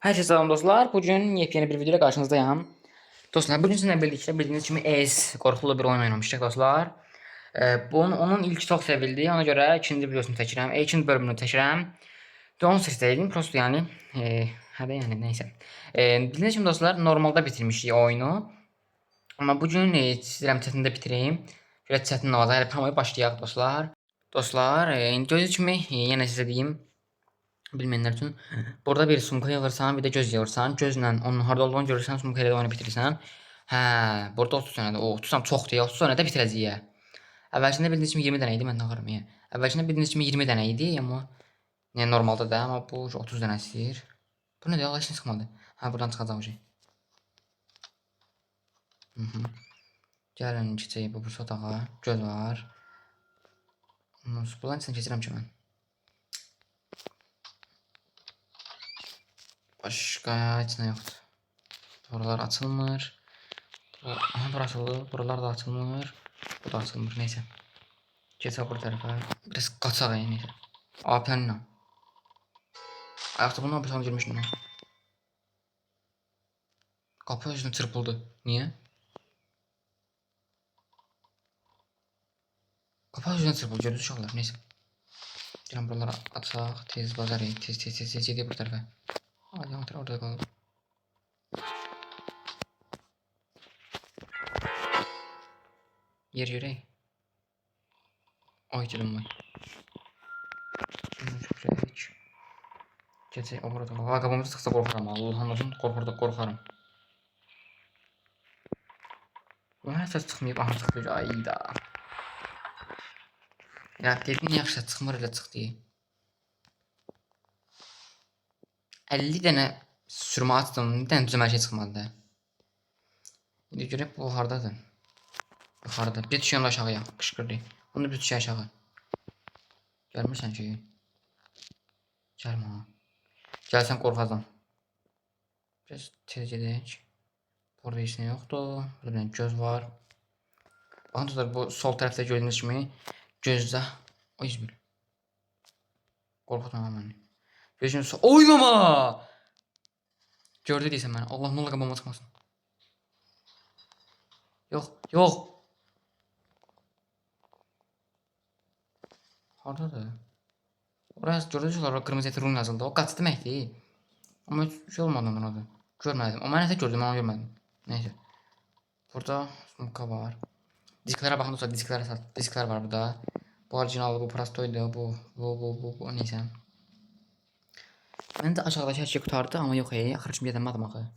Hər şey salam dostlar. Bugün yepyeni bir video ilə qarşınızdayam. Dostlar, bugün sizinlə birlikdə bildiyiniz kimi qorxulu bir oyun oynamışdıq dostlar. Onun ilki çox sevildi. Ona görə ikinci videosunu çəkirəm. İkinci bölümünü çəkirəm. Onu seçdim. Prosto yəni hədə yəni nəysə. Bildiyiniz kimi dostlar, normalda bitirmişdik oyunu. Amma bugün istəyirəm çətində bitireyim. Belə çətin olacaq. Hələ tamamı başlayaq dostlar. Dostlar, gördüyünüz kimi yenə sizə deyim. Bilmeyenler için. Burada bir sumka alırsan, bir de göz yığırsan. Gözlə onun harda olduğunu görürsən, sumka ilə onu bitirirsən. Hə, burada 30 dənədir. O 30 tane çoxdur ya. 30 dənədə bitirəcəyik. Əvvəlcində bildiyiniz kimi 20 dənə idi, mən nağarım ya. Əvvəlcində bildiyiniz kimi 20 dənə idi, amma yəni normalda da, amma bu 30 dənə istəyir. Bu nədir? Allah işini sıxmadı. Hə, buradan çıxacaq o şey. Gəlin keçək bu otağa. Göz var. Bundan içindən keçirəm ki mən. Başqa heç nə yoxdur. Buralar açılmır. Aha, burası açıldı. Buralar da açılmır. Bu da açılmır. Neyse. Geçək bu tərəfə. Biraz qaçaq yəni. Neyse. Aa, pianino. Ayaqda bundan bir tane girmişdim ben. Kapı yüzüne çırpıldı. Niye? Kapı yüzüne çırpıldı. Gördünüz uşaqlar. Neyse. Gəlin buralara açaq. Tez bazar et. Tez gedək bu tərəfə. Hadi orada qalıb. Yer görək. Ay canım vay. Çok güzel. Geçək o burada. Valla qapımızı sıxsa qorxaram. Allah'ın olsun qorxarım. Bu hər səs çıxmayıb. Aha çıxdı. Ayda. Ya dedim yaxşı çıxmır elə çıxdı. 50 dənə sürmə açdım. Bir dənə düzəmə şey çıxmadı da. İndi görək bu hardadır. Yuxarıda. Bir düşüyorum aşağıya. Qışqırdı. Bunu bir düşək aşağı. Gəlmirsən ki? Gəlmə ha. Gəlsən qorxacam. Biraz tez gedək. Burada heç nə yoxdur. Burada bir göz var. Baxın dostlar, bu sol tərəfdə gördüyünüz kimi gözdə. O İzmir. Qorxutma məni. Gözün sol. Oy mama! Gördü deyəsən məni. Allah nə ola qabağıma çıxmasın. Yox. Hardadır? Orası gördünüz mü? Kırmızı eti run yazıldı. O qaçdı deməkdir. Amma hiç şey olmadı ondan adı. Görmedim. Ama neyse gördüm, ama görmedim. Neyse. Burada sumka var. Disklere bakın dostlar, diskler var burada. Bu orijinal, bu prostoydu, bu neyse. Ben de aşağıdaki her şey kurtardı ama yok hey. Axır kimi gedəmədim axı.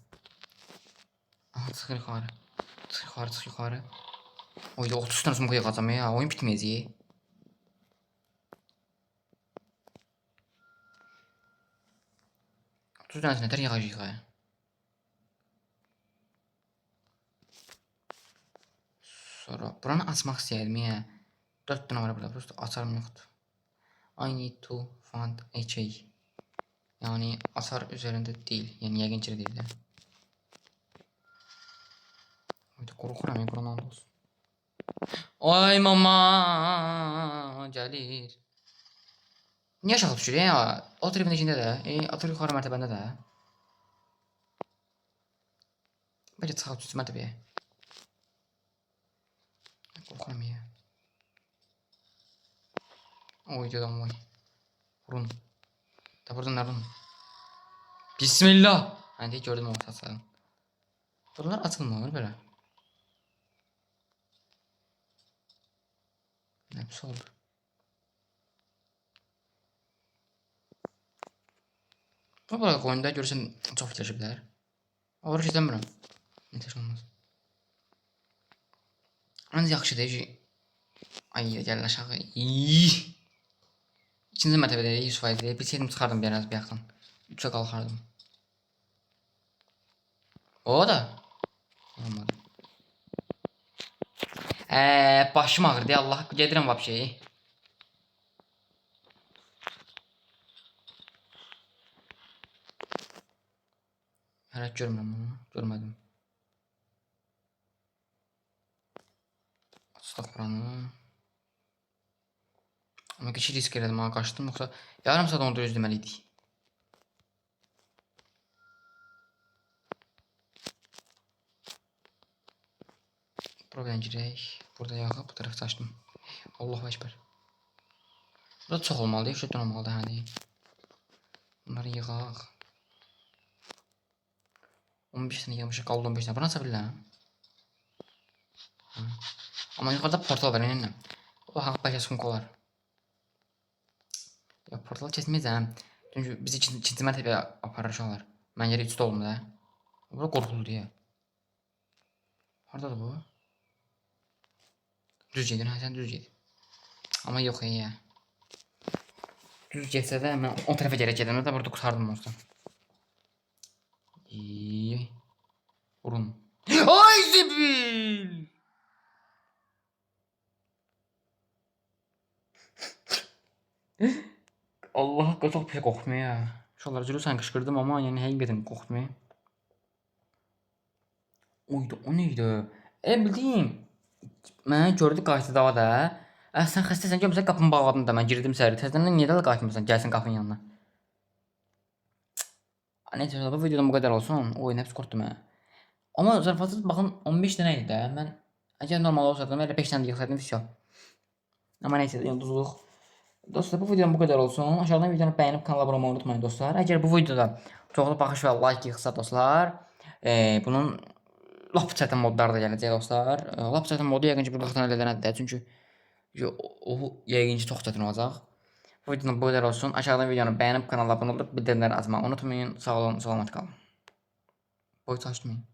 Aha, çıx yuxarı. Çıx yuxarı. Oyda 30 tane sumka yığacam ya. Oyun bitməyəcək. Düzənsin, nətər yığacaq ya. Sonra buranı açmaq istəyirdim ya. 4 dənə var burada, prosto açarım yoxdur. I need to find a key. Yani açar üzərində deyil. Yəni yəqin ki deyil də. Oyda qorxuram ya, buranı olsun. Ay mama gəlir. Niyə aşağı düşür ya? Otur evin içində də. Otur yuxarı mərtəbəndə də. Bəlkə çıxaq düşür mərtəbəyə. Qorxuram ya. Oy dedim oy. Vurun. Da buradan nereden? Bismillah. Hani gördüm o tasarım. Bunlar atılmıyor böyle. Ne bir şey oldu? Bu böyle oyunda görürsen çok fikirleşebilir. Orası izlemiyorum. Neyse olmaz. Ancaq yaxşı deyil ki. Ay gəl aşağı. İkinci mərtəbədə 100% deyil. Bilsəydim çıxardım biraz bir yaxdan. 3'e qalxardım. O da. Olmadı. Başım ağrıdı ya Allah. Gedirəm vəbşeyi. Hələ görmürəm bunu. Görmədim. Açdıq buranı. Ama keçi risk elədim ha, qaçdım yoxsa yarım saat onu düz deməliydik. Buradan girək. Burada yaxı bu tərəf açdım. Allahu Ekber. Burada çox olmalıdır, yoxsa olmalıdır hani. Bunları yığaq. 15 tane yığmışıq, qaldı 15 tane. Buna aça bilirəm. Amma yuxarıda portal var, yəni. O haqq bəlkə sunk olar. Ya portal keçməyəcəm. Çünki bizi ikinci mərtəbəyə aparır uşaqlar. Mən yeri 3-də olum da. Bura qorxulu deyə. Hardadır bu? Düz gedin, hə sən düz ged. Amma yox ya. Düz getsə də mən o tərəfə gərək gedim də burada qurtardım onsuz. Vurun. Ay zibil! Allah haqqı çox pis qorxmuyor ya. Uşaqlar cürüsən qışqırdım amma yəni həqiqətən qorxmuyor. Oydu, o neydi? Bildiyim. Mənə gördü qayıtdı dava da. Sən xəstəsən, görmüsən qapını bağladın da mən girdim içəri. Təzədən niyə də qayıtmırsan? Gəlsin qapının yanına. Neyse, bu videodan bu qədər olsun. Oyun hepsi qorxdu mənə. Amma zarafatsız baxın 15 dənə idi də. Mən əgər normal olsaydım elə 5 dənə yığsaydım vəsə. Amma neyse, yıldızlıq. Dostlar, bu videodan bu qədər olsun. Aşağıdan videonu bəyənib kanala abunə olmayı unutmayın dostlar. Əgər bu videoda çoxlu baxış və like yığsa dostlar, bunun lap çətin modları da gələcək dostlar. Lap çətin modu yəqin ki bir vaxtdan elədənədir. Çünki o yəqin ki çox çətin olacaq. Bu videodan bu qədər olsun. Aşağıdan videonu bəyənib kanala abunə olub bildirimləri açmayı unutmayın. Sağ olun, salamat qalın. Boy açmayın.